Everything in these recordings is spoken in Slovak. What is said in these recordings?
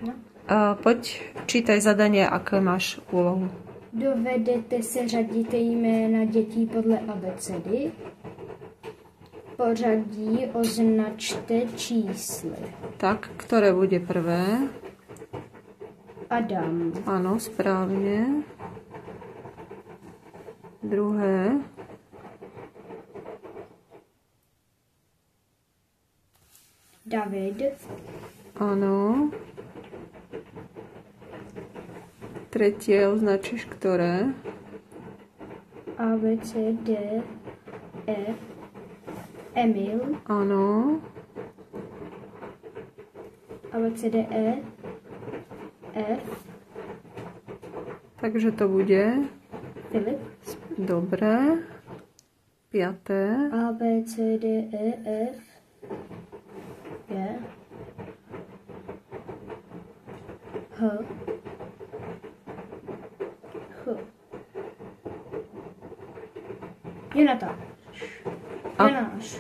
No. Poď, čítaj zadanie, aké máš úlohu. Dovedete seřadit jména dětí podle abecedy. Pořadí označte čísly. Tak, ktoré bude prvé? Adam. Áno, správne. Druhé. David. Áno. Tretie označíš ktoré? A, B, C, D, E. Emil. Áno. A, B, C, D, E. F. Takže to bude? Filip. Dobre. Piaté. A, B, C, D, E, F. G. H. H. Jonatán.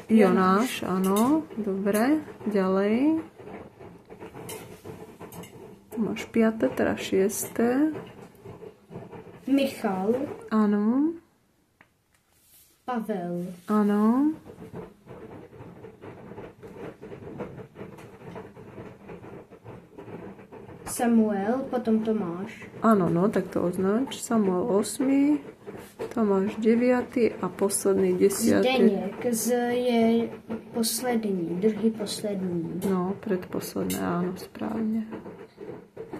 Jonáš, áno. Dobre. Ďalej. Máš piaté, teraz šiesté. Michal. Áno. Pavel. Áno. Samuel, potom Tomáš. Áno, no, tak to označ. Samuel 8, Tomáš 9 a posledný 10. Zdeněk je poslední, druhý poslední. No, predposledné, áno, správne.